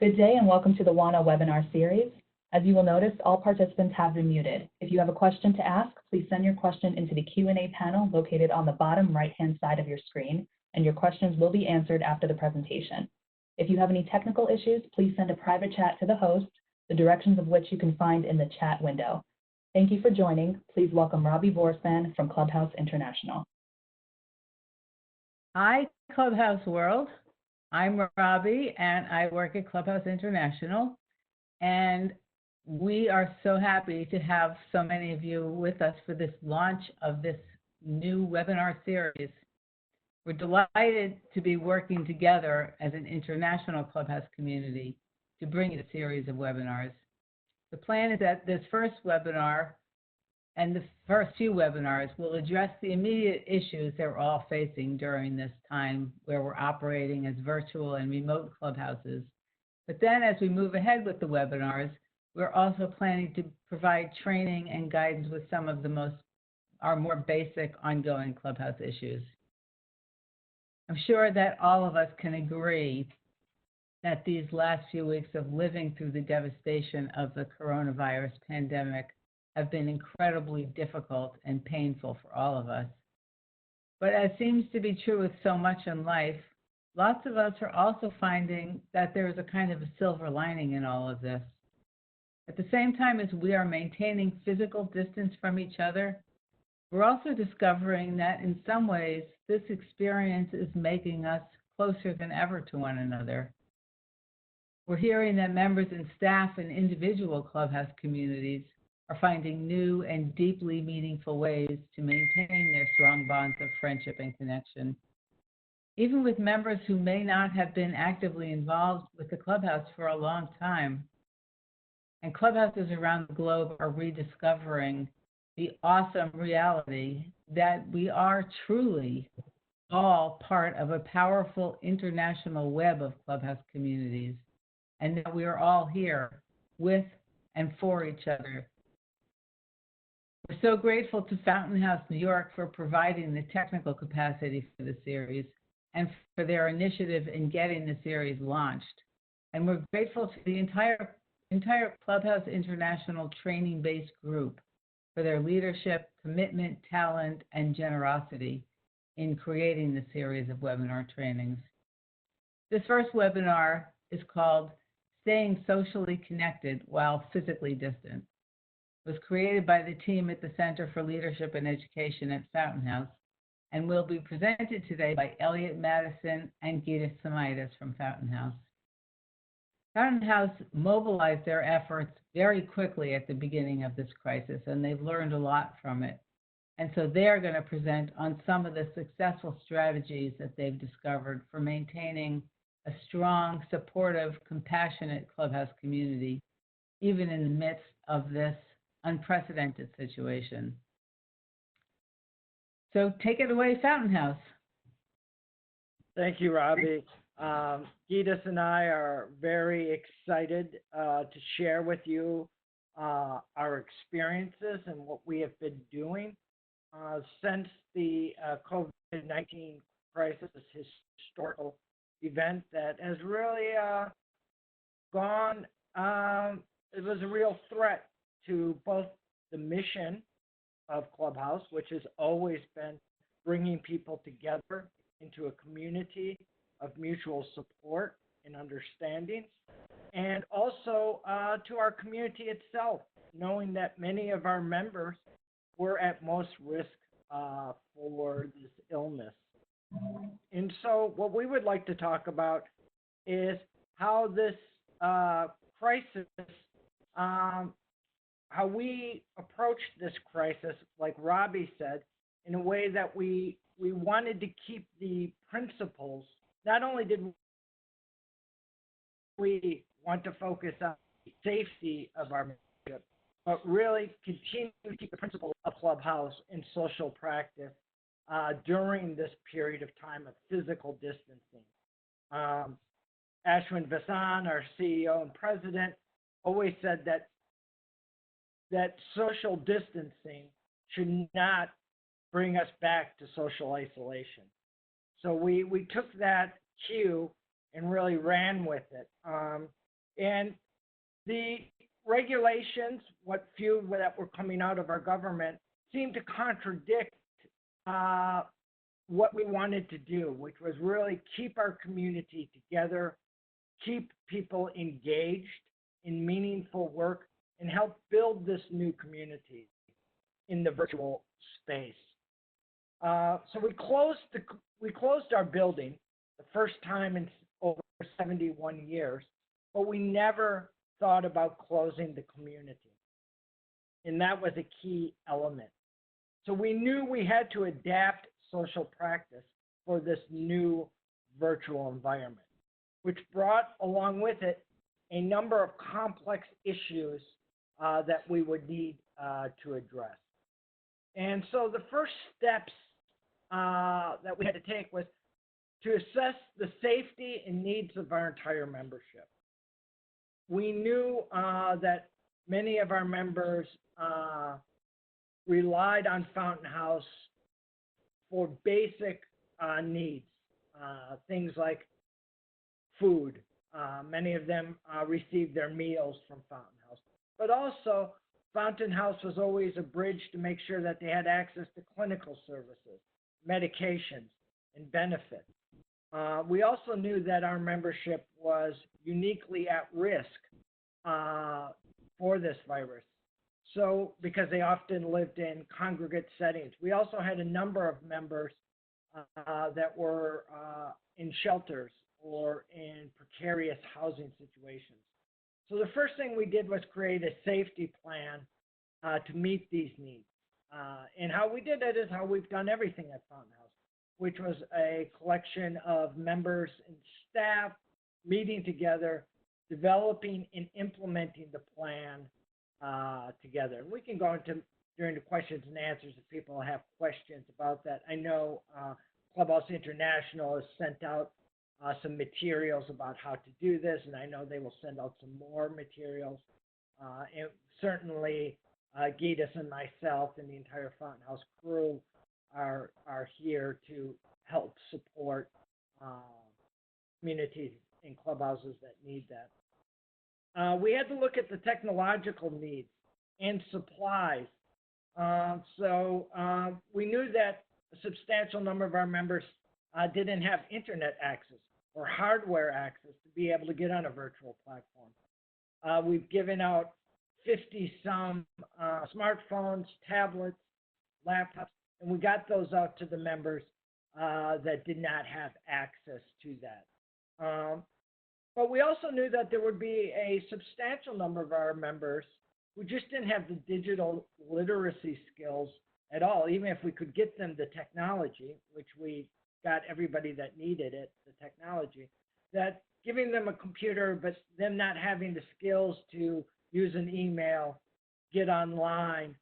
Good day and welcome to the WANA webinar series. As you will notice, all participants have been muted. If you have a question to ask, please send your question into the Q&A panel located on the bottom right-hand side of your screen, and your questions will be answered after the presentation. If you have any technical issues, please send a private chat to the host, the directions of which you can find in the chat window. Thank you for joining. Please welcome Robbie Borsman from Clubhouse International. Hi, Clubhouse world. I'm Robbie, and I work at Clubhouse International. And we are so happy to have so many of you with us for this launch of this new webinar series. We're delighted to be working together as an international Clubhouse community to bring you a series of webinars. The plan is that this first webinar and the first few webinars will address the immediate issues that we're all facing during this time where we're operating as virtual and remote clubhouses. But then as we move ahead with the webinars, we're also planning to provide training and guidance with some of our more basic ongoing Clubhouse issues. I'm sure that all of us can agree that these last few weeks of living through the devastation of the coronavirus pandemic have been incredibly difficult and painful for all of us. But as seems to be true with so much in life, lots of us are also finding that there is a kind of a silver lining in all of this. At the same time as we are maintaining physical distance from each other, we're also discovering that in some ways, this experience is making us closer than ever to one another. We're hearing that members and staff in individual Clubhouse communities are finding new and deeply meaningful ways to maintain their strong bonds of friendship and connection. Even with members who may not have been actively involved with the Clubhouse for a long time. And clubhouses around the globe are rediscovering the awesome reality that we are truly all part of a powerful international web of Clubhouse communities, and that we are all here with and for each other. We're so grateful to Fountain House New York for providing the technical capacity for the series and for their initiative in getting the series launched. And we're grateful to the entire Clubhouse International training-based group for their leadership, commitment, talent, and generosity in creating the series of webinar trainings. This first webinar is called Staying Socially Connected While Physically Distant. It was created by the team at the Center for Leadership and Education at Fountain House and will be presented today by Elliott Madison and Gytis Simaitis from Fountain House. Fountain House mobilized their efforts very quickly at the beginning of this crisis, and they've learned a lot from it. And so they're going to present on some of the successful strategies that they've discovered for maintaining a strong, supportive, compassionate Clubhouse community, even in the midst of this unprecedented situation. So take it away, Fountain House. Thank you, Robbie. Gytis and I are very excited to share with you our experiences and what we have been doing since the COVID-19 crisis, this historical event that has really it was a real threat to both the mission of Clubhouse, which has always been bringing people together into a community of mutual support and understanding, and also to our community itself, knowing that many of our members were at most risk for this illness. And so what we would like to talk about is how this crisis, how we approached this crisis, like Robbie said, in a way that we wanted to keep the principles. Not only did we want to focus on the safety of our membership, but really continue to keep the principles of Clubhouse in social practice during this period of time of physical distancing. Ashwin Vasan, our CEO and president, always said that social distancing should not bring us back to social isolation. So we took that cue and really ran with it. And the regulations, what few that were coming out of our government, seemed to contradict what we wanted to do, which was really keep our community together, keep people engaged in meaningful work, and help build this new community in the virtual space. So we closed our building the first time in over 71 years, but we never thought about closing the community. And that was a key element. So we knew we had to adapt social practice for this new virtual environment, which brought along with it a number of complex issues that we would need to address. And so the first steps that we had to take was to assess the safety and needs of our entire membership. We knew that many of our members relied on Fountain House for basic needs, things like food. Many of them received their meals from Fountain House, but also Fountain House was always a bridge to make sure that they had access to clinical services, medications, and benefits. We also knew that our membership was uniquely at risk for this virus. So, because they often lived in congregate settings. We also had a number of members that were in shelters or in precarious housing situations. So the first thing we did was create a safety plan to meet these needs. And how we did it is how we've done everything at Fountain House, which was a collection of members and staff meeting together, developing and implementing the plan together. And we can go into during the questions and answers if people have questions about that. I know Clubhouse International has sent out some materials about how to do this, and I know they will send out some more materials. And certainly, Gytis and myself and the entire Fountain House crew are here to help support communities in clubhouses that need that. We had to look at the technological needs and supplies. So we knew that a substantial number of our members didn't have internet access or hardware access to be able to get on a virtual platform. We've given out 50-some smartphones, tablets, laptops, and we got those out to the members that did not have access to that. But we also knew that there would be a substantial number of our members who just didn't have the digital literacy skills at all, even if we could get them the technology, which we got everybody that needed it, the technology, that giving them a computer, but them not having the skills to use an email, get online,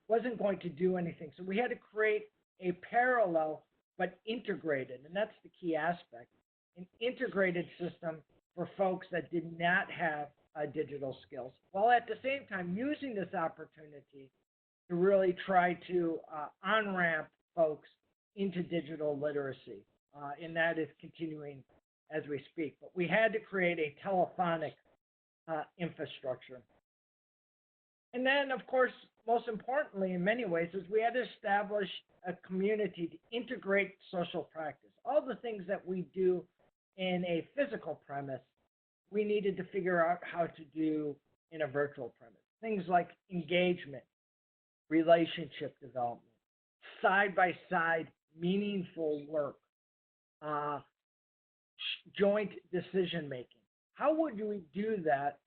wasn't going to do anything. So we had to create a parallel but integrated, and that's the key aspect, an integrated system for folks that did not have digital skills, while at the same time using this opportunity to really try to on-ramp folks into digital literacy, and that is continuing as we speak. But we had to create a telephonic infrastructure. And then, of course, most importantly, in many ways, is we had to establish a community to integrate social practice. All the things that we do in a physical premise, we needed to figure out how to do in a virtual premise. Things like engagement, relationship development, side-by-side meaningful work, joint decision-making. How would we do that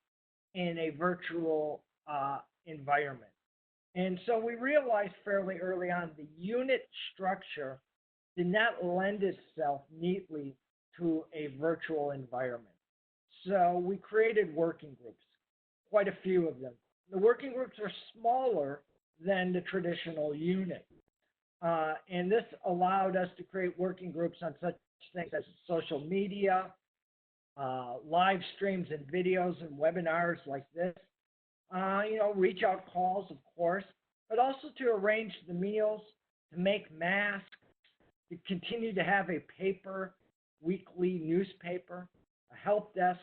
in a virtual environment? And so we realized fairly early on the unit structure did not lend itself neatly to a virtual environment. So we created working groups, quite a few of them. The working groups are smaller than the traditional unit. And this allowed us to create working groups on such things as social media, live streams and videos and webinars like this, reach out calls, of course, but also to arrange the meals, to make masks, to continue to have a paper weekly newspaper, a help desk,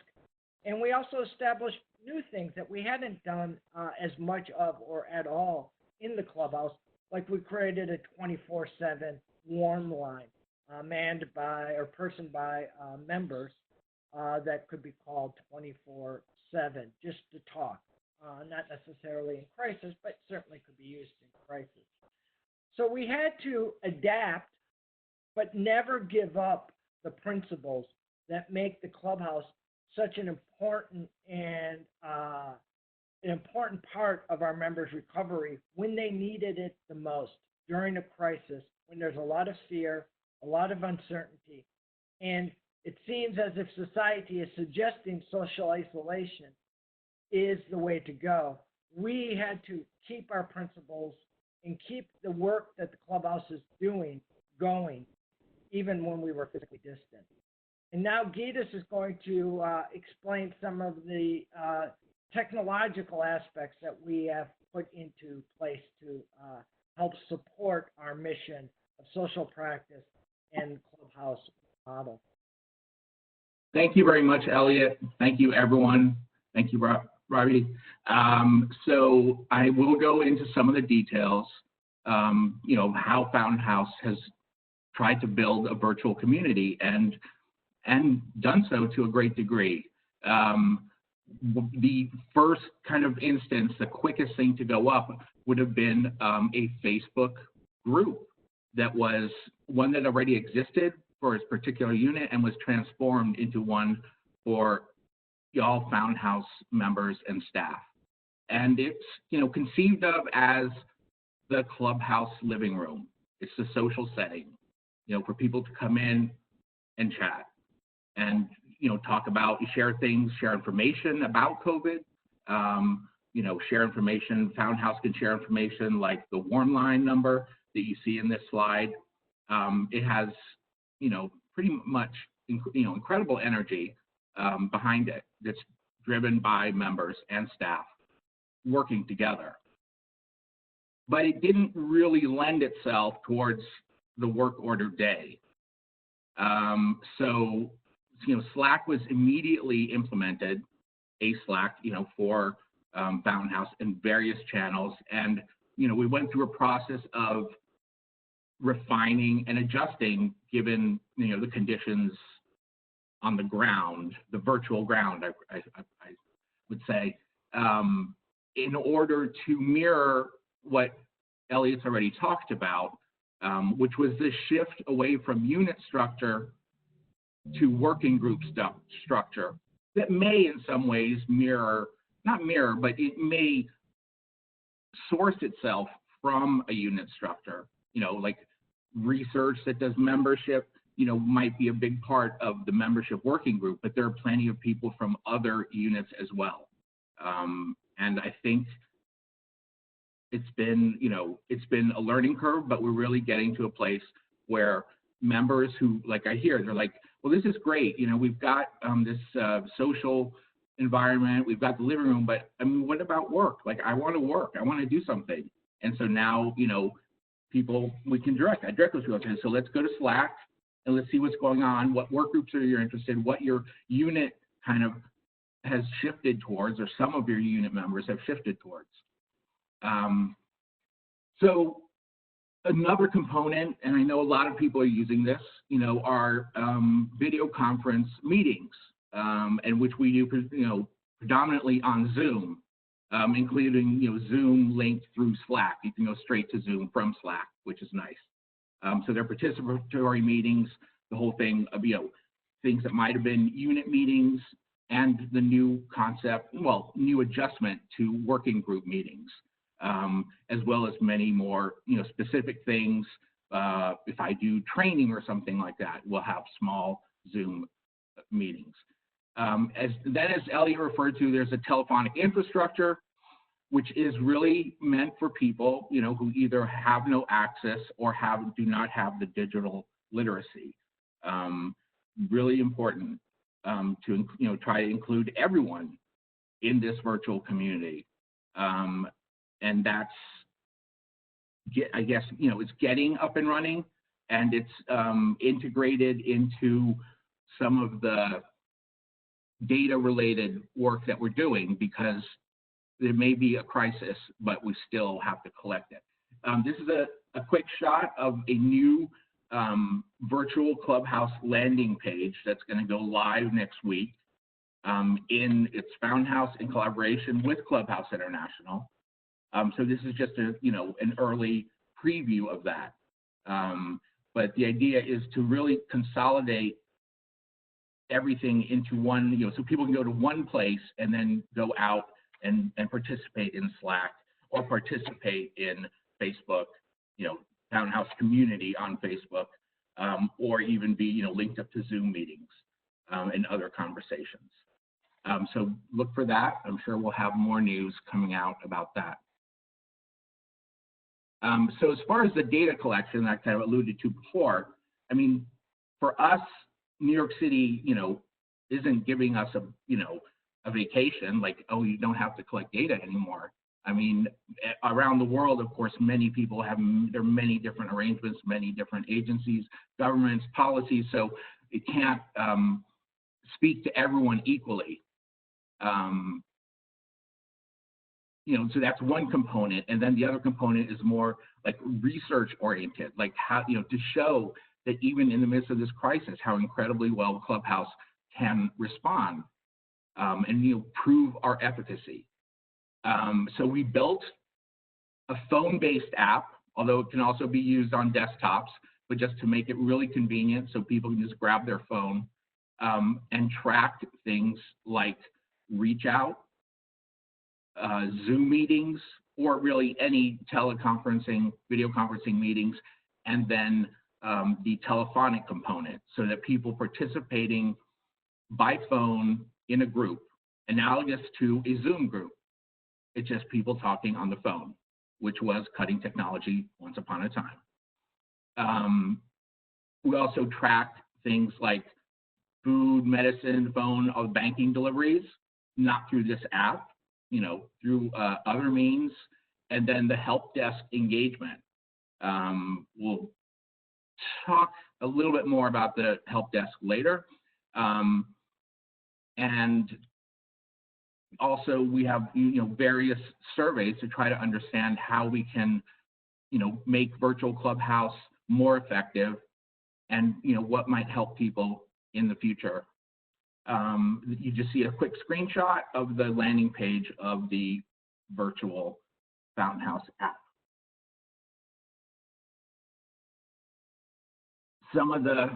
And we also established new things that we hadn't done as much of or at all in the Clubhouse, like we created a 24/7 warm line manned by or personed by members that could be called 24/7 just to talk, not necessarily in crisis, but certainly could be used in crisis. So we had to adapt, but never give up the principles that make the Clubhouse such an important and an important part of our members' recovery when they needed it the most, during a crisis, when there's a lot of fear, a lot of uncertainty, and it seems as if society is suggesting social isolation is the way to go. We had to keep our principles and keep the work that the Clubhouse is doing going, even when we were physically distant. And now Gytis is going to explain some of the technological aspects that we have put into place to help support our mission of social practice and Clubhouse model. Thank you very much, Elliott. Thank you, everyone. Thank you, Robbie. So I will go into some of the details, how Fountain House has tried to build a virtual community and done so to a great degree. The first kind of instance, the quickest thing to go up would have been a Facebook group that was one that already existed for its particular unit and was transformed into one for all Fountain House members and staff. And it's, conceived of as the Clubhouse living room. It's the social setting, for people to come in and chat and, talk about, share things, share information about COVID, share information. Fountain House can share information like the warm line number that you see in this slide. It has, pretty much, incredible energy behind it that's driven by members and staff working together. But it didn't really lend itself towards the work order day. So, Slack was immediately implemented, a Slack, for Fountain House in various channels. And, we went through a process of refining and adjusting given, the conditions on the ground, the virtual ground, I would say, in order to mirror what Elliott's already talked about, which was the shift away from unit structure to working group structure that may in some ways not mirror, but it may source itself from a unit structure, like research that does membership, might be a big part of the membership working group, but there are plenty of people from other units as well. And I think it's been a learning curve, but we're really getting to a place where members who, like I hear, they're like, well, this is great. We've got this social environment, we've got the living room, but I mean, what about work? Like, I want to work, I want to do something. And so now, we can direct those people. So let's go to Slack and let's see what's going on, what work groups are you interested in, what your unit kind of has shifted towards, or some of your unit members have shifted towards. So another component, and I know a lot of people are using this, are video conference meetings, and which we do, predominantly on Zoom, including, Zoom linked through Slack. You can go straight to Zoom from Slack, which is nice. So they're participatory meetings, the whole thing of, things that might have been unit meetings and the new concept, new adjustment to working group meetings, as well as many more, specific things. If I do training or something like that, we'll have small Zoom meetings. As Elliott referred to, there's a telephonic infrastructure, which is really meant for people, who either have no access or do not have the digital literacy. Really important to try to include everyone in this virtual community, and that's, I guess, it's getting up and running, and it's integrated into some of the data-related work that we're doing because there may be a crisis, but we still have to collect it. This is a quick shot of a new virtual Clubhouse landing page that's going to go live next week. It's Fountain House in collaboration with Clubhouse International. So this is just an early preview of that. But the idea is to really consolidate everything into one, so people can go to one place and then go out and participate in Slack or participate in Facebook, Fountain House community on Facebook, or even be, linked up to Zoom meetings and other conversations. So look for that. I'm sure we'll have more news coming out about that. So as far as the data collection that I kind of alluded to before, I mean, for us, New York City, isn't giving us a vacation, like, oh, you don't have to collect data anymore. I mean, around the world, of course, many people have, there are many different arrangements, many different agencies, governments, policies, so it can't speak to everyone equally. So that's one component, and then the other component is more like research oriented, like how, to show that even in the midst of this crisis, how incredibly well Clubhouse can respond and prove our efficacy. So we built a phone-based app, although it can also be used on desktops, but just to make it really convenient so people can just grab their phone and track things like reach out, Zoom meetings, or really any teleconferencing, video conferencing meetings, and then the telephonic component, so that people participating by phone in a group, analogous to a Zoom group. It's just people talking on the phone, which was cutting technology once upon a time. We also tracked things like food, medicine, phone, or banking deliveries, not through this app, through other means, and then the help desk engagement. We'll talk a little bit more about the help desk later. And also we have, various surveys to try to understand how we can, make virtual Clubhouse more effective and, what might help people in the future. You just see a quick screenshot of the landing page of the virtual Fountain House app. Some of the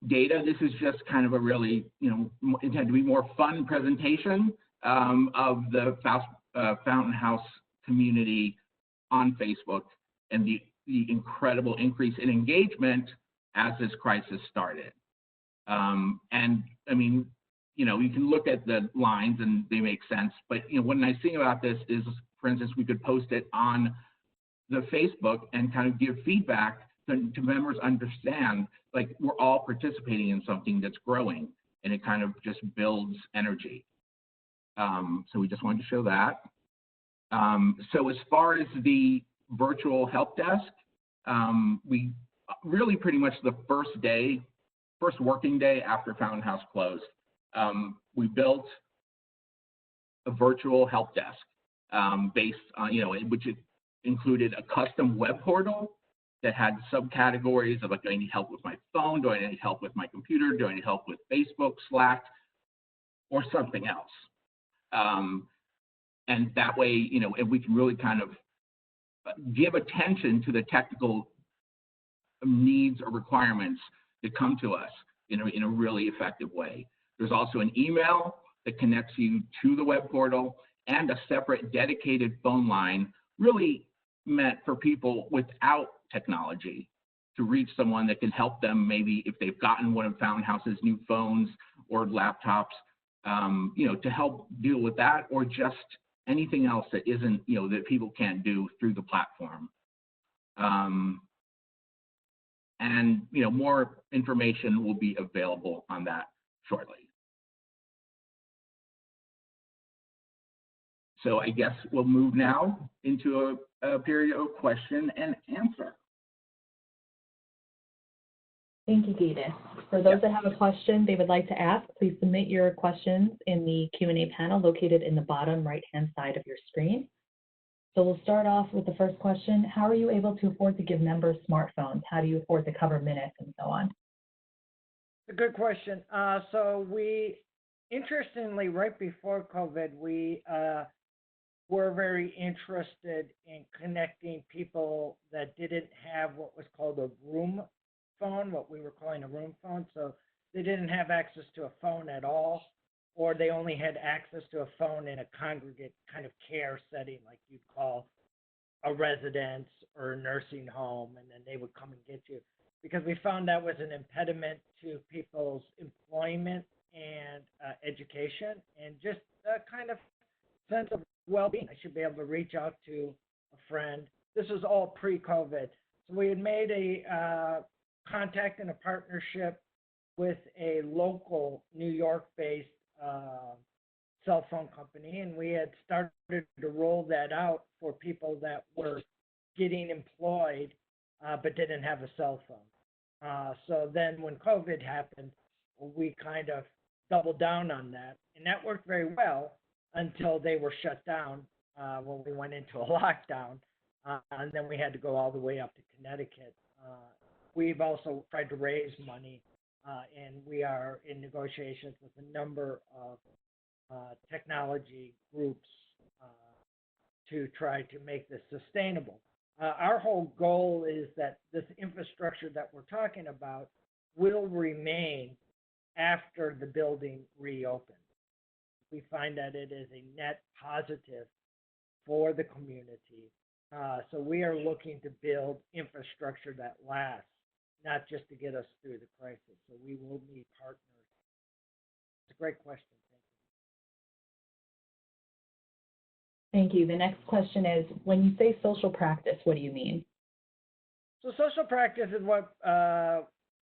data, this is just kind of a really, intended to be more fun presentation of the Fountain House community on Facebook and the incredible increase in engagement as this crisis started. And I mean, you can look at the lines and they make sense, but one nice thing about this is, for instance, we could post it on the Facebook and kind of give feedback to members, understand, like, we're all participating in something that's growing, and it kind of just builds energy. So we just wanted to show that. So as far as the virtual help desk, we really pretty much the first working day after Fountain House closed, we built a virtual help desk based on, which included a custom web portal that had subcategories of, like, do I need help with my phone? Do I need help with my computer? Do I need help with Facebook, Slack, or something else? And that way, and we can really kind of give attention to the technical needs or requirements that come to us in a really effective way. There's also an email that connects you to the web portal and a separate dedicated phone line, really meant for people without technology to reach someone that can help them, maybe if they've gotten one of Fountain House's new phones or laptops, to help deal with that, or just anything else that isn't, that people can't do through the platform. And more information will be available on that shortly. So I guess we'll move now into a period of question and answer. Thank you, Gytis. For those that have a question they would like to ask, please submit your questions in the Q&A panel located in the bottom right-hand side of your screen. So we'll start off with the first question. How are you able to afford to give members smartphones? How do you afford to cover minutes and so on? A good question. So we, interestingly, right before COVID, we were very interested in connecting people that didn't have what was called a room phone, what we were calling a room phone. So they didn't have access to a phone at all, or they only had access to a phone in a congregate kind of care setting, like you'd call a residence or a nursing home, and then they would come and get you. Because we found that was an impediment to people's employment and education, and just a kind of sense of well-being. I should be able to reach out to a friend. This was all pre-COVID. So we had made a contact and a partnership with a local New York-based cell phone company, and we had started to roll that out for people that were getting employed but didn't have a cell phone. So then when COVID happened, we kind of doubled down on that, and that worked very well until they were shut down when we went into a lockdown, and then we had to go all the way up to Connecticut. We've also tried to raise money, and we are in negotiations with a number of technology groups to try to make this sustainable. Our whole goal is that this infrastructure that we're talking about will remain after the building reopens. We find that it is a net positive for the community. So we are looking to build infrastructure that lasts, not just to get us through the crisis. So we will need partners. It's a great question. Thank you. The next question is, when you say social practice, what do you mean? So social practice is what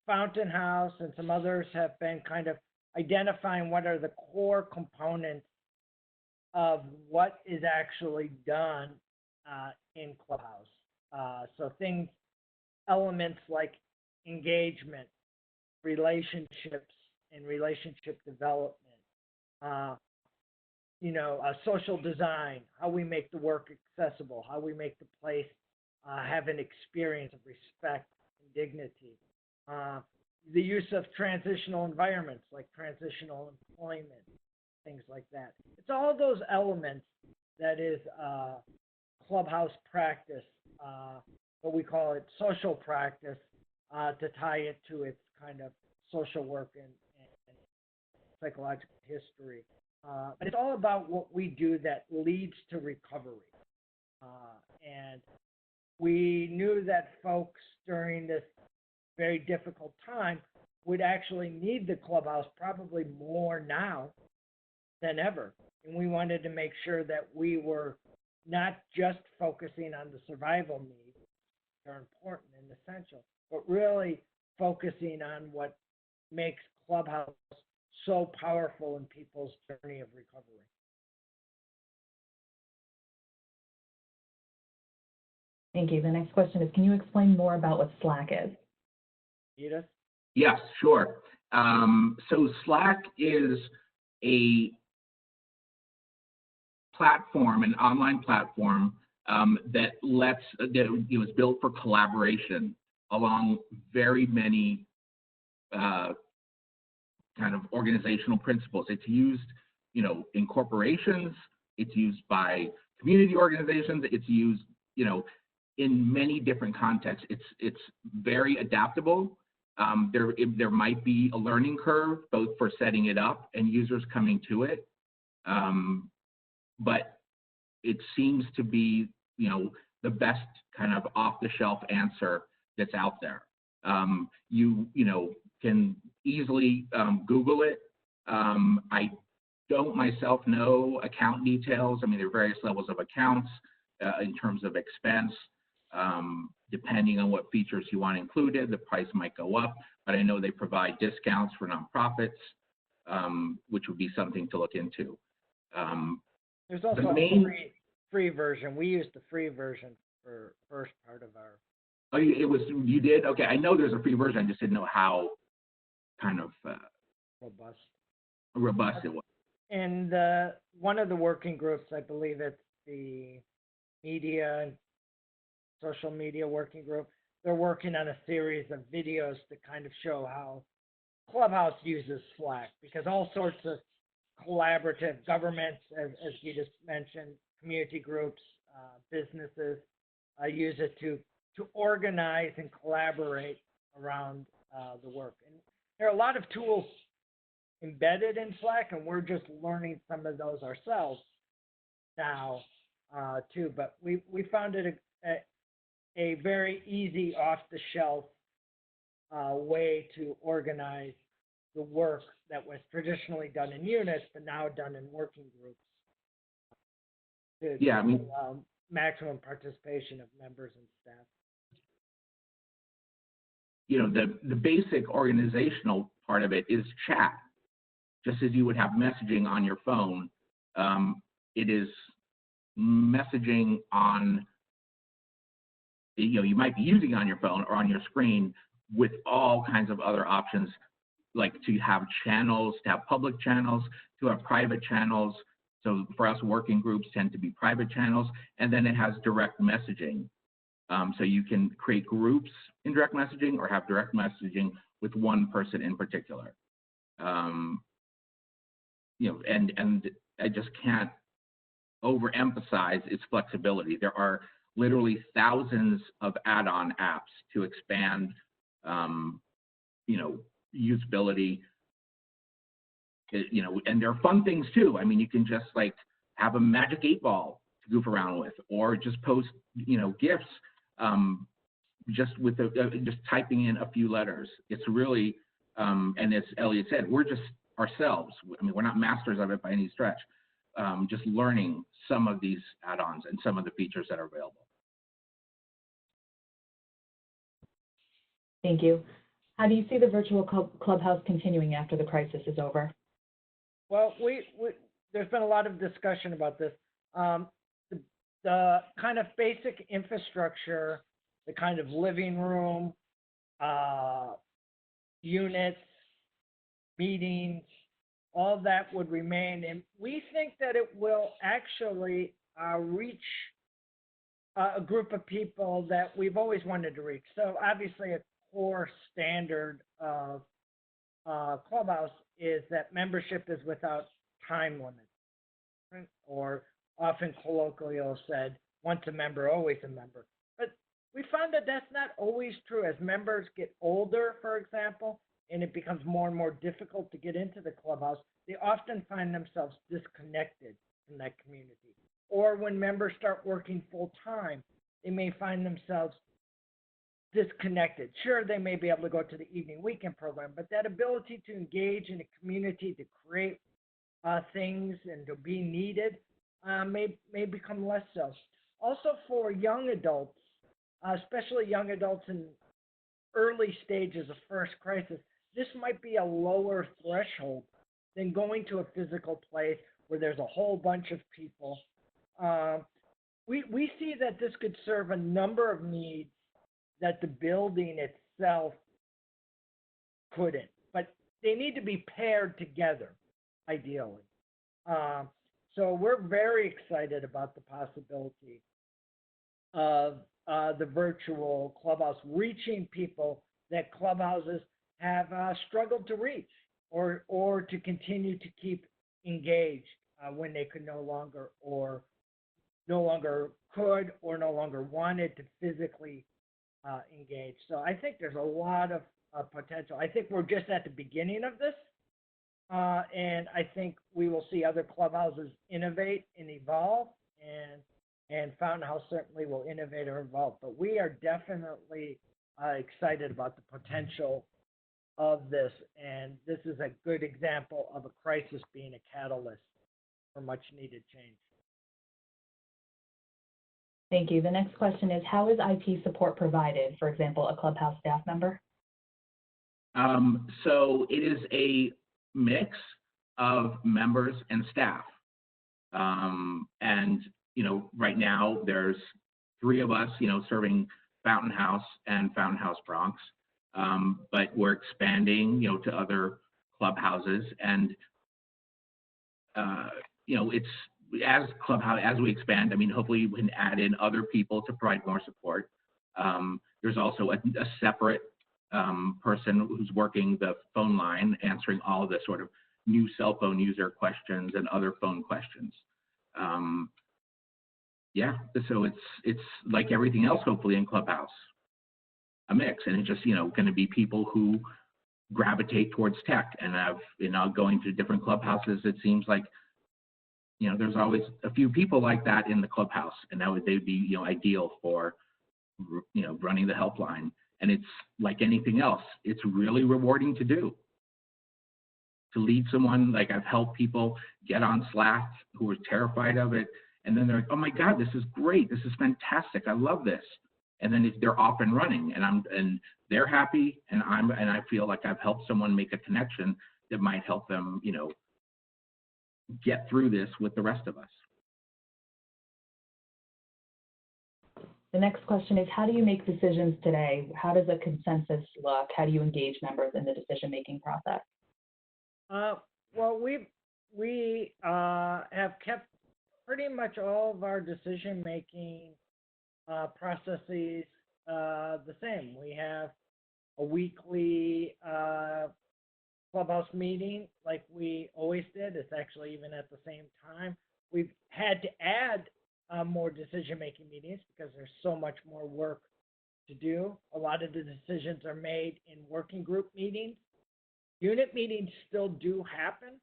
Fountain House and some others have been kind of identifying what are the core components of what is actually done in Clubhouse. So things, elements like engagement, relationships, and relationship development, social design, how we make the work accessible, how we make the place have an experience of respect and dignity. The use of transitional environments like transitional employment, things like that. It's all those elements that is Clubhouse practice, what we call it social practice, to tie it to its kind of social work and psychological history. But it's all about what we do that leads to recovery. And we knew that folks during this very difficult time would actually need the Clubhouse probably more now than ever. And we wanted to make sure that we were not just focusing on the survival needs, that are important and essential, but really focusing on what makes Clubhouse so powerful in people's journey of recovery. Thank you. The next question is, can you explain more about what Slack is? Gytis? Yes, sure. So Slack is a platform, an online platform that was built for collaboration along very many kind of organizational principles. It's used, in corporations. It's used by community organizations. It's used, in many different contexts. It's very adaptable. There might be a learning curve both for setting it up and users coming to it, but it seems to be, the best kind of off-the-shelf answer that's out there. You can easily Google it. I don't myself know account details. I mean, there are various levels of accounts in terms of expense. Depending on what features you want included, the price might go up, but I know they provide discounts for nonprofits, which would be something to look into. There's also a free version. We used the free version for first part of our Oh, you did? Okay, I know there's a free version. I just didn't know how kind of robust it was. And one of the working groups, I believe it's the media and social media working group, they're working on a series of videos to kind of show how Clubhouse uses Slack, because all sorts of collaborative governments, as Gytis mentioned, community groups, businesses use it to organize and collaborate around the work. And there are a lot of tools embedded in Slack, and we're just learning some of those ourselves now too. But we found it a very easy, off-the-shelf way to organize the work that was traditionally done in units, but now done in working groups. To allow maximum participation of members and staff. You know, the basic organizational part of it is chat. Just as you would have messaging on your phone, it is messaging on, you might be using on your phone or on your screen with all kinds of other options, like to have channels, to have public channels, to have private channels. So for us, working groups tend to be private channels, and then it has direct messaging. So you can create groups in direct messaging or have direct messaging with one person in particular. And I just can't overemphasize its flexibility. There are literally thousands of add-on apps to expand, usability. And there are fun things too. I mean, you can just like have a magic 8-ball to goof around with, or just post, GIFs, just with just typing in a few letters. It's really, and as Elliott said, we're just ourselves. I mean, we're not masters of it by any stretch. Just learning some of these add-ons and some of the features that are available. Thank you. How do you see the virtual clubhouse continuing after the crisis is over? Well, there's been a lot of discussion about this. The kind of basic infrastructure, the kind of living room, units, meetings, all of that would remain. And we think that it will actually reach a group of people that we've always wanted to reach. So obviously a core standard of Clubhouse is that membership is without time limit, right? Or often colloquially said, once a member, always a member. But we found that that's not always true. As members get older, for example, and it becomes more and more difficult to get into the Clubhouse, they often find themselves disconnected from that community. Or when members start working full time, they may find themselves disconnected. Sure, they may be able to go to the evening weekend program, but that ability to engage in a community, to create things and to be needed may become less so. Also for young adults, especially young adults in early stages of first crisis, this might be a lower threshold than going to a physical place where there's a whole bunch of people. We see that this could serve a number of needs that the building itself couldn't, but they need to be paired together, ideally. So we're very excited about the possibility of the virtual clubhouse reaching people that clubhouses have struggled to reach, or to continue to keep engaged when they could no longer wanted to physically engage. So I think there's a lot of potential. I think we're just at the beginning of this, and I think we will see other clubhouses innovate and evolve, and Fountain House certainly will innovate or evolve. But we are definitely excited about the potential of this, and this is a good example of a crisis being a catalyst for much needed change. Thank you. The next question is, how is IT support provided? For example, a Clubhouse staff member? So it is a mix of members and staff. And, right now there's 3 of us, serving Fountain House and Fountain House Bronx, but we're expanding, to other clubhouses, and it's as we expand. I mean, hopefully we can add in other people to provide more support. There's also a separate person who's working the phone line, answering all of the sort of new cell phone user questions and other phone questions. Yeah, so it's like everything else, hopefully, in Clubhouse, a mix, and it's just going to be people who gravitate towards tech, and going to different clubhouses. It seems like there's always a few people like that in the clubhouse, and they'd be ideal for running the helpline. And it's like anything else, it's really rewarding to do. To lead someone, like I've helped people get on Slack who were terrified of it, and then they're like, "Oh my God, this is great! This is fantastic! I love this!" And then they're off and running, and they're happy, and I feel like I've helped someone make a connection that might help them, get through this with the rest of us. The next question is, how do you make decisions today? How does a consensus look? How do you engage members in the decision-making process? Well, we have kept pretty much all of our decision-making processes the same. We have a weekly Clubhouse meeting like we always did. It's actually even at the same time. We've had to add more decision-making meetings because there's so much more work to do. A lot of the decisions are made in working group meetings. Unit meetings still do happen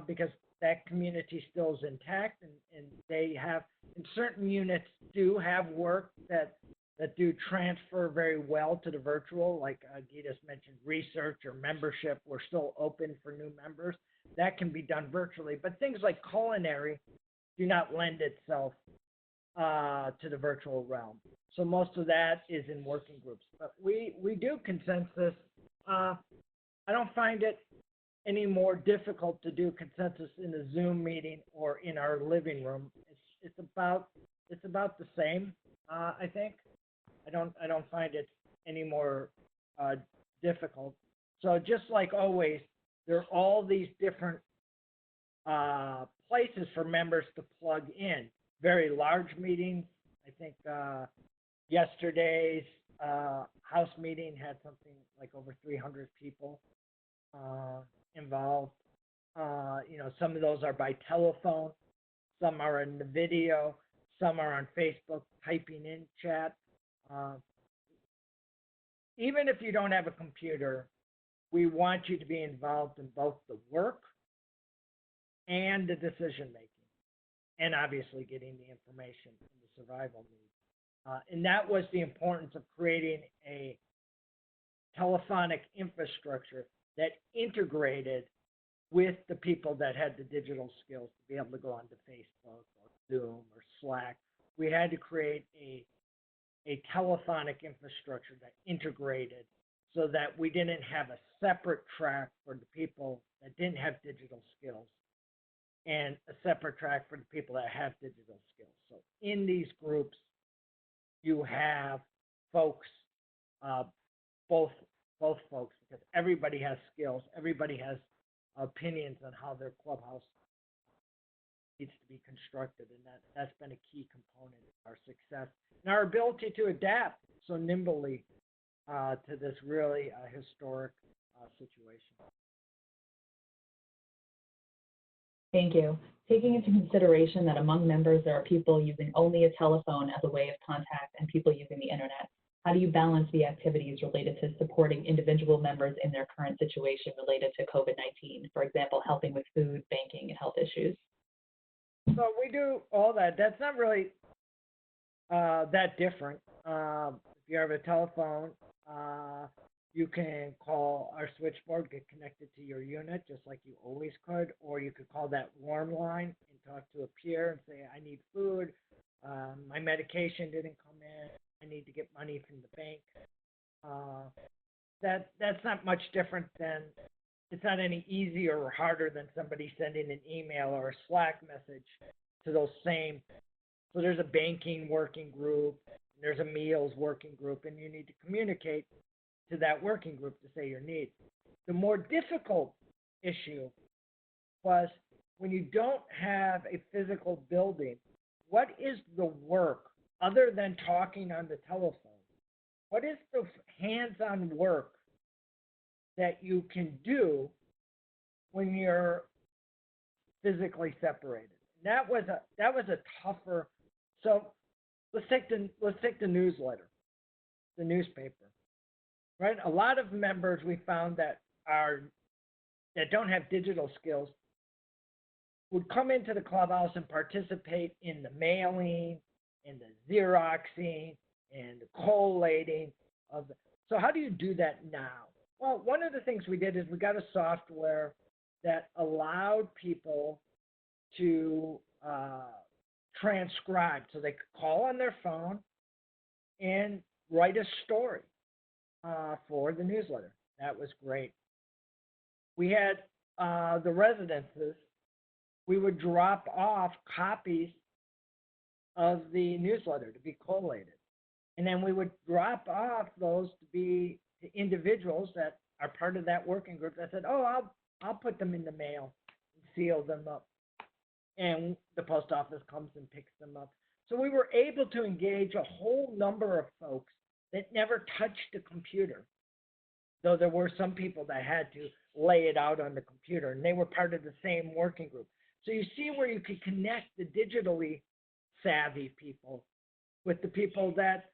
because that community still is intact, and they have, and certain units do have work that do transfer very well to the virtual, like Gytis mentioned, research or membership. We're still open for new members. That can be done virtually, but things like culinary do not lend itself to the virtual realm. So most of that is in working groups. But we do consensus. I don't find it any more difficult to do consensus in a Zoom meeting or in our living room. It's about the same, I think. I don't find it any more difficult. So just like always, there are all these different places for members to plug in. Very large meetings. I think yesterday's house meeting had something like over 300 people involved. Some of those are by telephone, some are in the video, some are on Facebook, typing in chat. Even if you don't have a computer, we want you to be involved in both the work and the decision making, and obviously getting the information in the survival needs. And that was the importance of creating a telephonic infrastructure that integrated with the people that had the digital skills to be able to go onto Facebook or Zoom or Slack. We had to create a telephonic infrastructure that integrated so that we didn't have a separate track for the people that didn't have digital skills and a separate track for the people that have digital skills. So in these groups, you have folks, both folks, because everybody has skills, everybody has opinions on how their clubhouse needs to be constructed, and that's been a key component of our success and our ability to adapt so nimbly to this really historic situation. Thank you. Taking into consideration that among members there are people using only a telephone as a way of contact and people using the internet, how do you balance the activities related to supporting individual members in their current situation related to COVID-19? For example, helping with food, banking, and health issues. So we do all that. That's not really that different. If you have a telephone, you can call our switchboard, get connected to your unit just like you always could, or you could call that warm line and talk to a peer and say, I need food, my medication didn't come in, I need to get money from the bank. That's not much different than, it's not any easier or harder than somebody sending an email or a Slack message to those same. So there's a banking working group, There's a meals working group, and you need to communicate to that working group to say your needs. The more difficult issue was when you don't have a physical building, what is the work other than talking on the telephone? What is the hands-on work that you can do when you're physically separated? And that was a tougher. So let's take the newsletter, the newspaper, right? A lot of members we found that don't have digital skills would come into the clubhouse and participate in the mailing, in the Xeroxing, and the collating of the. So how do you do that now? Well, one of the things we did is we got a software that allowed people to transcribe, so they could call on their phone and write a story for the newsletter. That was great. We had the residences. We would drop off copies of the newsletter to be collated. And then we would drop off those to be to individuals that are part of that working group that said, oh, I'll put them in the mail and seal them up. And the post office comes and picks them up. So we were able to engage a whole number of folks that never touched a computer, though there were some people that had to lay it out on the computer, and they were part of the same working group. So you see where you could connect the digitally savvy people with the people that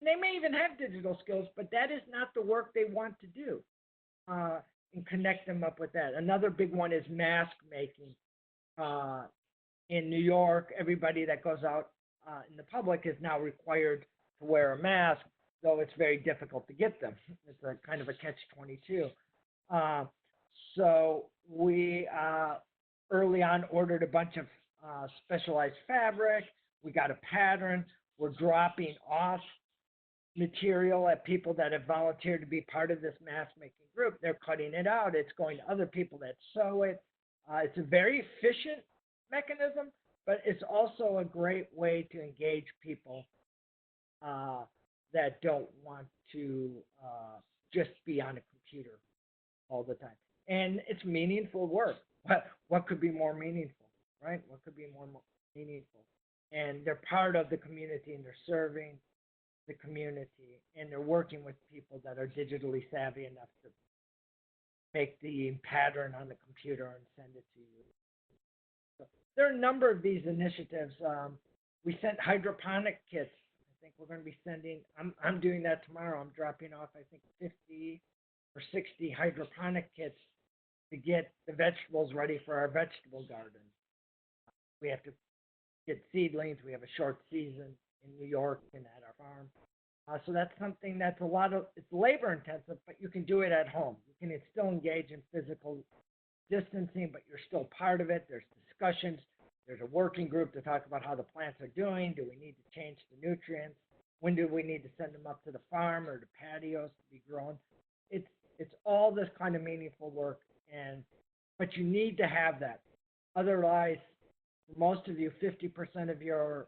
they may even have digital skills, but that is not the work they want to do, and connect them up with that. Another big one is mask making. In New York, everybody that goes out in the public is now required to wear a mask, though it's very difficult to get them. It's a kind of a catch-22. So we early on ordered a bunch of specialized fabric. We got a pattern. We're dropping off material at people that have volunteered to be part of this mask making group. They're cutting it out. It's going to other people that sew it. It's a very efficient mechanism, but it's also a great way to engage people that don't want to just be on a computer all the time. And it's meaningful work. What could be more meaningful, right? What could be more meaningful? And they're part of the community, and they're serving the community, and they're working with people that are digitally savvy enough to make the pattern on the computer and send it to you. So there are a number of these initiatives. We sent hydroponic kits. I think we're going to be sending, I'm doing that tomorrow. I'm dropping off, I think, 50 or 60 hydroponic kits to get the vegetables ready for our vegetable garden. We have to get seedlings. We have a short season in New York and at our farm. So that's something that's it's labor intensive, but you can do it at home. You can still engage in physical distancing, but you're still part of it. There's discussions. There's a working group to talk about how the plants are doing. Do we need to change the nutrients? When do we need to send them up to the farm or the patios to be grown? It's all this kind of meaningful work, but you need to have that. Otherwise, for most of you, 50% of your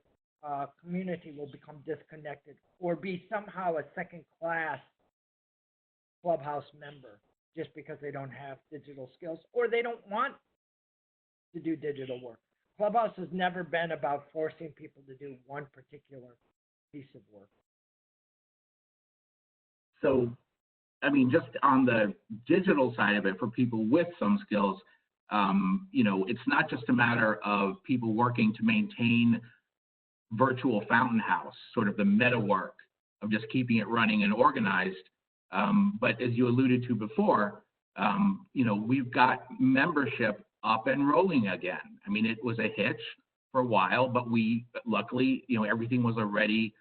community will become disconnected or be somehow a second-class Clubhouse member just because they don't have digital skills or they don't want to do digital work. Clubhouse has never been about forcing people to do one particular piece of work. So, I mean, just on the digital side of it, for people with some skills, it's not just a matter of people working to maintain virtual fountain house, sort of the meta work of just keeping it running and organized. But as you alluded to before, we've got membership up and rolling again. I mean, it was a hitch for a while, but luckily, everything was already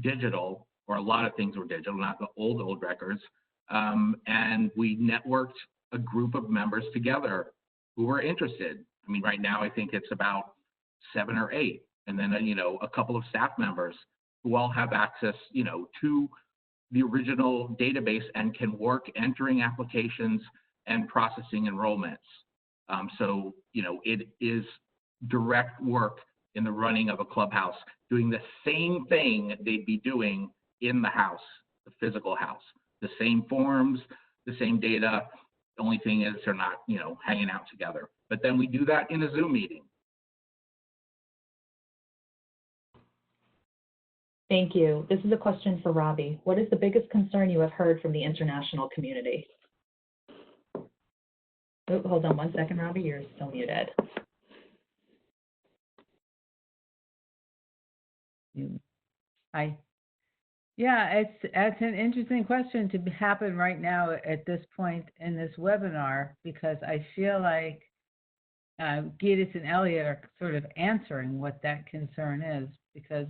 digital, or a lot of things were digital, not the old records. And we networked a group of members together who were interested. I mean, right now, I think it's about 7 or 8. And then, a couple of staff members who all have access, to the original database and can work entering applications and processing enrollments. So, it is direct work in the running of a clubhouse, doing the same thing they'd be doing in the house, the physical house, the same forms, the same data. The only thing is they're not, hanging out together. But then we do that in a Zoom meeting. Thank you. This is a question for Robbie. What is the biggest concern you have heard from the international community? Oh, hold on one second, Robbie. You're still muted. Hi. Yeah, it's an interesting question to happen right now at this point in this webinar, because I feel like Gytis and Elliott are sort of answering what that concern is, because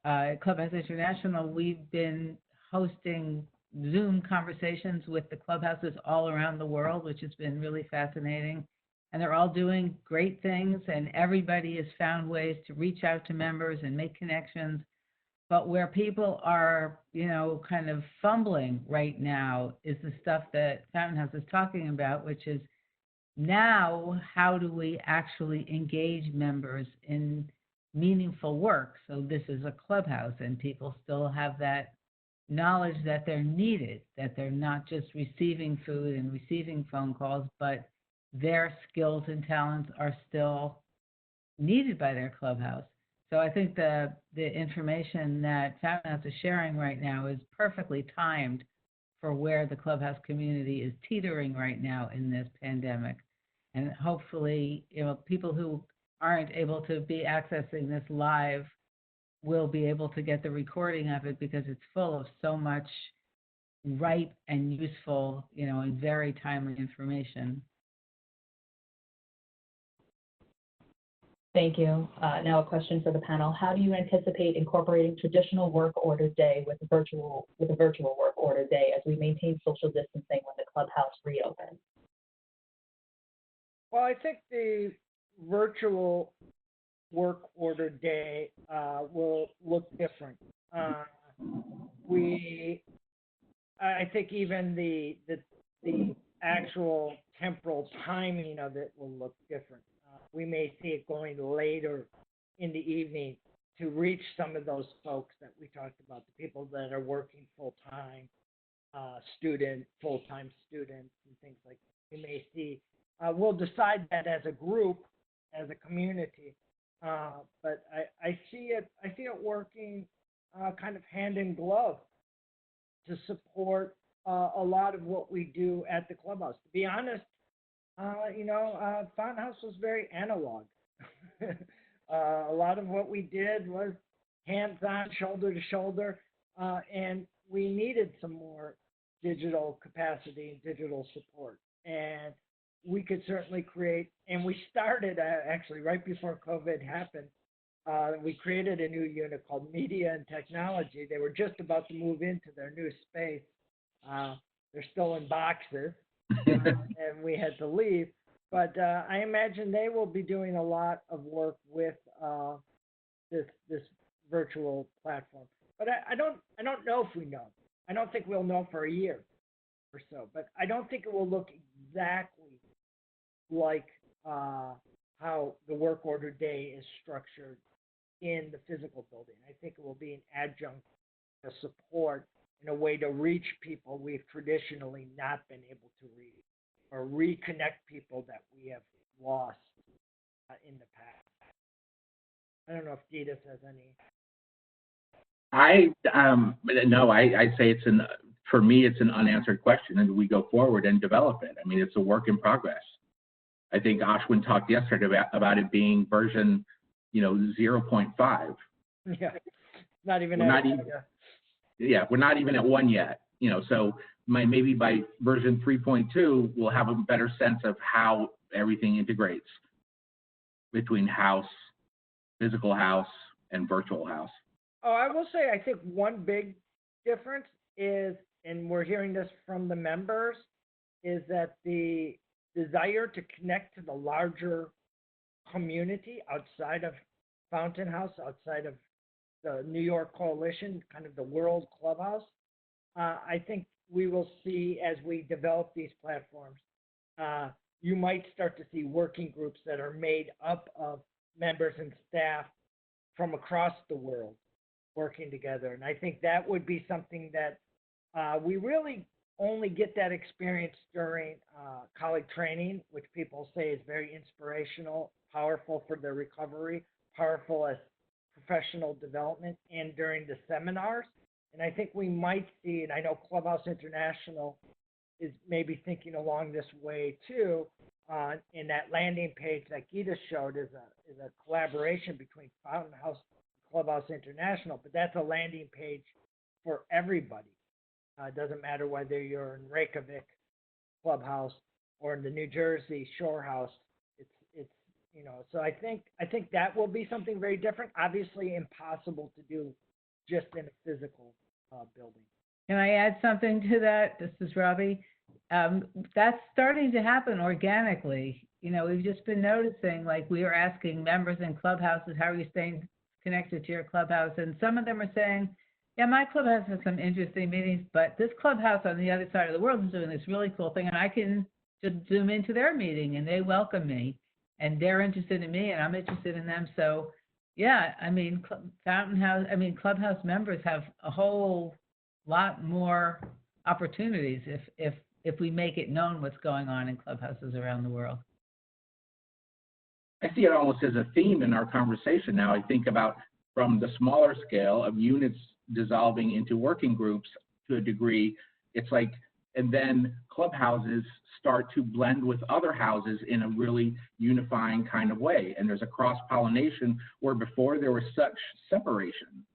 at Clubhouse International, we've been hosting Zoom conversations with the clubhouses all around the world, which has been really fascinating. And they're all doing great things, and everybody has found ways to reach out to members and make connections. But where people are, kind of fumbling right now is the stuff that Fountain House is talking about, which is now how do we actually engage members in meaningful work? So this is a clubhouse, and people still have that knowledge that they're needed, that they're not just receiving food and receiving phone calls, but their skills and talents are still needed by their clubhouse. So I think the information that Fountain House is sharing right now is perfectly timed for where the clubhouse community is teetering right now in this pandemic. And hopefully, people who aren't able to be accessing this live will be able to get the recording of it, because it's full of so much ripe and useful, and very timely information. Thank you. Now a question for the panel. How do you anticipate incorporating traditional work order day with a virtual work order day as we maintain social distancing when the clubhouse reopens? Well, I think the virtual work order day will look different. I think even the actual temporal timing of it will look different. We may see it going later in the evening to reach some of those folks that we talked about, the people that are working full-time, full-time students and things like that. We may see, we'll decide that as a group, as a community, but I see it working kind of hand in glove to support a lot of what we do at the clubhouse. To be honest, Fountain House was very analog. A lot of what we did was hands-on, shoulder to shoulder, and we needed some more digital capacity and digital support. And we could certainly create, and we started actually right before COVID happened. We created a new unit called Media and Technology. They were just about to move into their new space. They're still in boxes. And we had to leave, but I imagine they will be doing a lot of work with this virtual platform. But I don't know if we know. I don't think we'll know for a year or so. But I don't think it will look exactly like how the work order day is structured in the physical building. I think it will be an adjunct to support in a way to reach people we've traditionally not been able to reach, or reconnect people that we have lost in the past. I don't know if Gytis has any. I say for me, it's an unanswered question, and we go forward and develop it. I mean, it's a work in progress. I think Ashwin talked yesterday about it being version, 0.5. Yeah, not even. We're not even at 1 yet. So maybe by version 3.2, we'll have a better sense of how everything integrates between house, physical house, and virtual house. Oh, I will say, I think one big difference is, and we're hearing this from the members, is that the desire to connect to the larger community outside of Fountain House, outside of the New York Coalition, kind of the World Clubhouse. I think we will see as we develop these platforms, you might start to see working groups that are made up of members and staff from across the world working together. And I think that would be something that we really only get that experience during colleague training, which people say is very inspirational, powerful for their recovery, powerful as professional development, and during the seminars. And I think we might see, and I know Clubhouse International is maybe thinking along this way too, in that landing page that Gytis showed is a collaboration between Fountain House and Clubhouse International, but that's a landing page for everybody. It doesn't matter whether you're in Reykjavik Clubhouse or in the New Jersey Shore House. It's you know, so I think that will be something very different. Obviously, impossible to do just in a physical building. Can I add something to that? This is Robbie. That's starting to happen organically. You know, we've just been noticing, like, we are asking members in clubhouses, how are you staying connected to your clubhouse? And some of them are saying, yeah, my clubhouse has some interesting meetings, but this clubhouse on the other side of the world is doing this really cool thing, and I can just zoom into their meeting, and they welcome me, and they're interested in me, and I'm interested in them. So, yeah, I mean, Clubhouse members have a whole lot more opportunities if we make it known what's going on in clubhouses around the world. I see it almost as a theme in our conversation now. I think about from the smaller scale of units dissolving into working groups to a degree, it's like, and then clubhouses start to blend with other houses in a really unifying kind of way. And there's a cross-pollination where before there was such separation,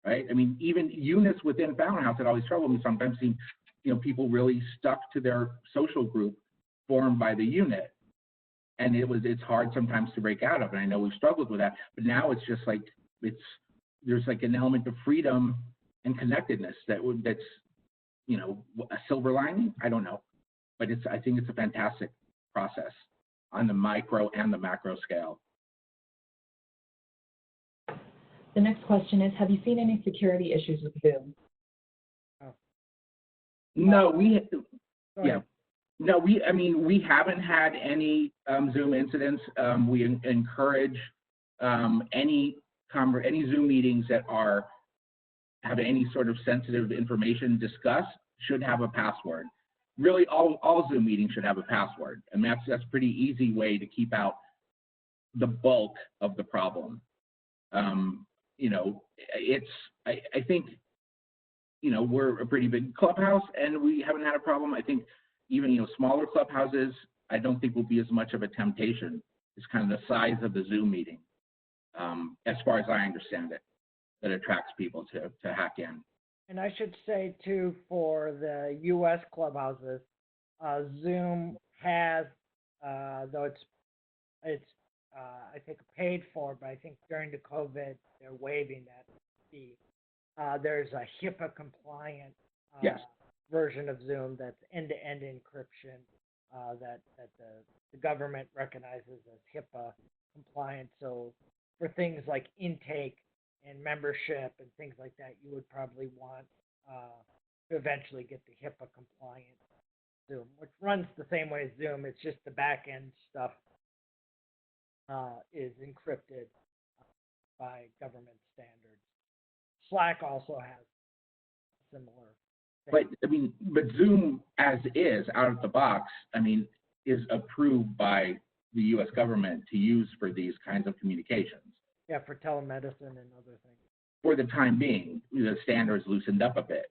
right? I mean, even units within Fountain House, it always troubled me sometimes seeing, you know, people really stuck to their social group formed by the unit. And it's hard sometimes to break out of it. I know we've struggled with that, but now it's just like, there's like an element of freedom and connectedness that's, you know, a silver lining. I don't know, but I think it's a fantastic process on the micro and the macro scale. The next question is, have you seen any security issues with Zoom? No, we haven't had any Zoom incidents. We encourage any Zoom meetings that have any sort of sensitive information discussed should have a password. Really, all Zoom meetings should have a password, and that's a pretty easy way to keep out the bulk of the problem. You know, I think, you know, we're a pretty big clubhouse, and we haven't had a problem. I think even, you know, smaller clubhouses, I don't think will be as much of a temptation. It's kind of the size of the Zoom meeting, as far as I understand it, that attracts people to hack in. And I should say too, for the U.S. clubhouses, Zoom has, though it's I think paid for, but I think during the COVID they're waiving that fee. There's a HIPAA compliant Yes. version of Zoom that's end-to-end encryption that the government recognizes as HIPAA compliant. So for things like intake and membership and things like that, you would probably want to eventually get the HIPAA compliant Zoom, which runs the same way as Zoom. It's just the back end stuff is encrypted by government standards. Slack also has similar things. But Zoom as is out of the box, I mean, is approved by the U.S. government to use for these kinds of communications. Yeah, for telemedicine and other things. For the time being, the standards loosened up a bit.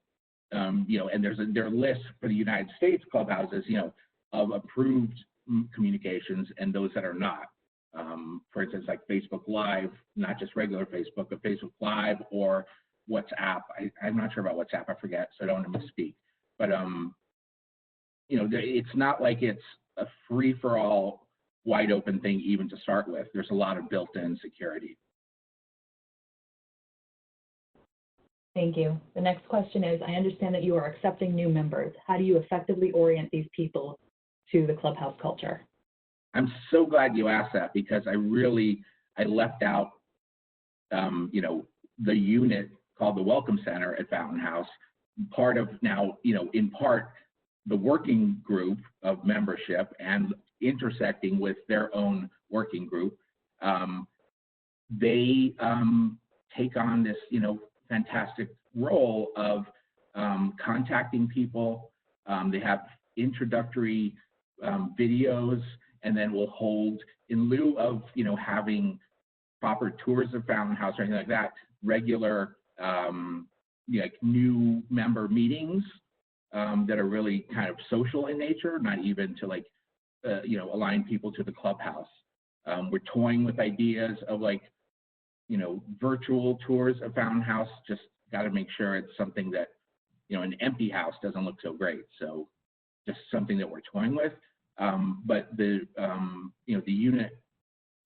You know, and there are lists for the United States clubhouses, you know, of approved communications and those that are not. For instance, like Facebook Live, not just regular Facebook, but Facebook Live or WhatsApp. I'm not sure about WhatsApp, I forget, so I don't want to misspeak. But, you know, it's not like it's a free-for-all, wide-open thing even to start with. There's a lot of built-in security. Thank you. The next question is, I understand that you are accepting new members. How do you effectively orient these people to the Clubhouse culture? I'm so glad you asked that, because I left out, you know, the unit called the Welcome Center at Fountain House, part of now, you know, in part, the working group of membership and intersecting with their own working group. they take on this, fantastic role of contacting people. They have introductory videos, and then we'll hold, in lieu of, having proper tours of Fountain House or anything like that, regular like new member meetings that are really kind of social in nature, not even to like, align people to the clubhouse. We're toying with ideas of like, virtual tours of Fountain House. Just got to make sure it's something that, an empty house doesn't look so great. So just something that we're toying with. But the, the unit,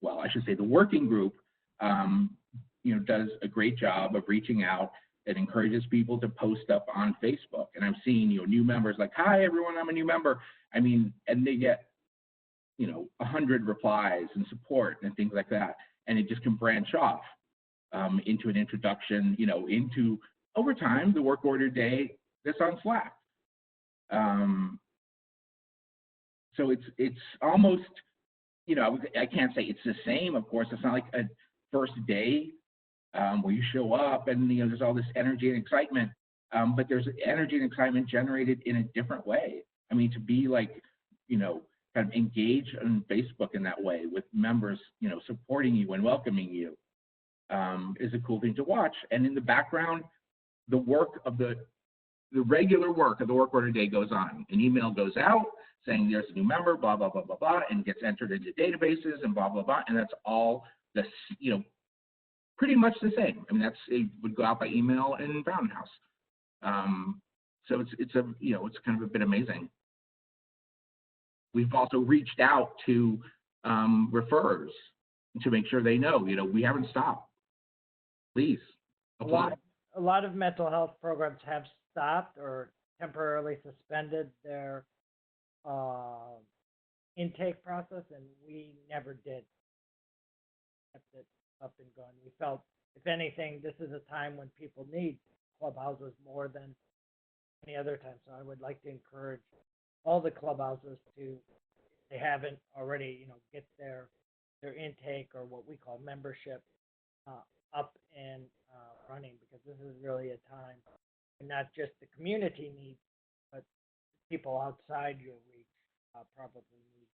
well, I should say the working group, does a great job of reaching out and encourages people to post up on Facebook. And I'm seeing, new members like, hi, everyone, I'm a new member. I mean, and they get, 100 replies and support and things like that. And it just can branch off into an introduction, into, over time, the work order day that's on Slack. So it's almost, I can't say it's the same, of course. It's not like a first day where you show up and, there's all this energy and excitement, but there's energy and excitement generated in a different way. I mean, to be like, kind of engage on Facebook in that way with members, supporting you and welcoming you is a cool thing to watch. And in the background, the work of the regular work of the work order day goes on. An email goes out saying there's a new member, blah, blah, blah, blah, blah, and gets entered into databases and blah, blah, blah. And that's all the, pretty much the same. I mean, it would go out by email in Fountain House. So it's a, it's kind of a bit amazing. We've also reached out to referrers to make sure they know, we haven't stopped. Please apply. A lot of mental health programs have stopped or temporarily suspended their intake process, and we never did. Kept it up and going. We felt, if anything, this is a time when people need clubhouses more than any other time. So I would like to encourage all the clubhouses to, if they haven't already, get their intake or what we call membership up and running, because this is really a time and not just the community needs, but people outside your reach probably need.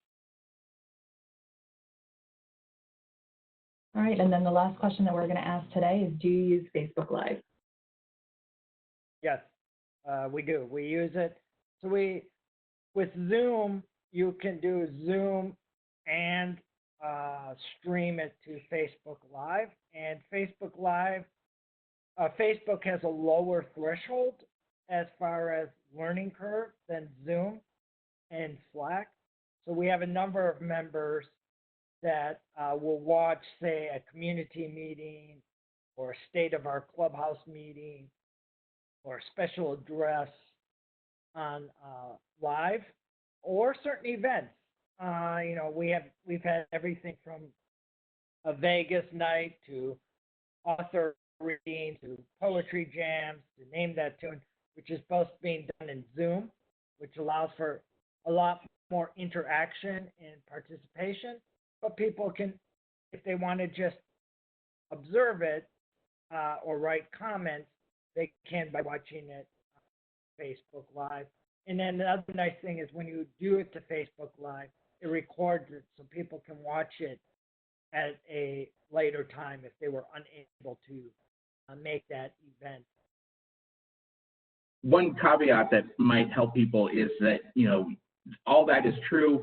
All right, and then the last question that we're going to ask today is, do you use Facebook Live? Yes, we do. We use it. So with Zoom, you can do Zoom and stream it to Facebook Live. And Facebook Live, Facebook has a lower threshold as far as learning curve than Zoom and Slack. So we have a number of members that will watch, say, a community meeting or a state of our clubhouse meeting or a special address on live, or certain events. We've had everything from a Vegas night to author reading to poetry jams, to name that tune, which is both being done in Zoom, which allows for a lot more interaction and participation. But people can, if they want to just observe it or write comments, they can by watching it on Facebook Live. And then the other nice thing is when you do it to Facebook Live, it records it so people can watch it at a later time if they were unable to make that event. One caveat that might help people is that, all that is true,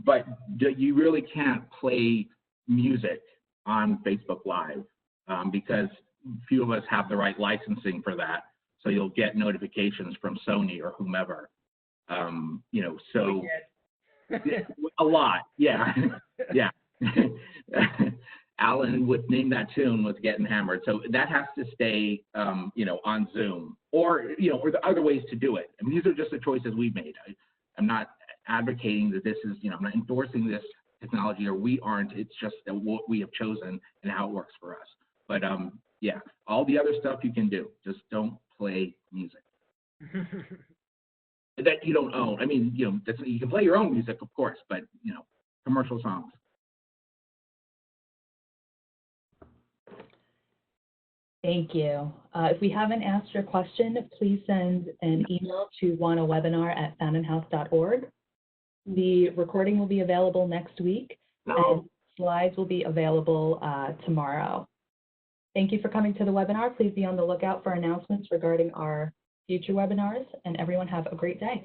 but you really can't play music on Facebook Live because few of us have the right licensing for that. So you'll get notifications from Sony or whomever, so a lot, yeah, yeah. Alan would name that tune was Getting Hammered. So that has to stay, on Zoom or the other ways to do it. I mean, these are just the choices we've made. I'm not advocating that this is, I'm not endorsing this technology, or we aren't. It's just what we have chosen and how it works for us. But yeah, all the other stuff you can do. Just don't play music that you don't own. I mean, you can play your own music, of course, but commercial songs. Thank you. If we haven't asked your question, please send an email to wanawebinar@fountainhouse.org. The recording will be available next week, and slides will be available tomorrow. Thank you for coming to the webinar. Please be on the lookout for announcements regarding our future webinars, and everyone have a great day.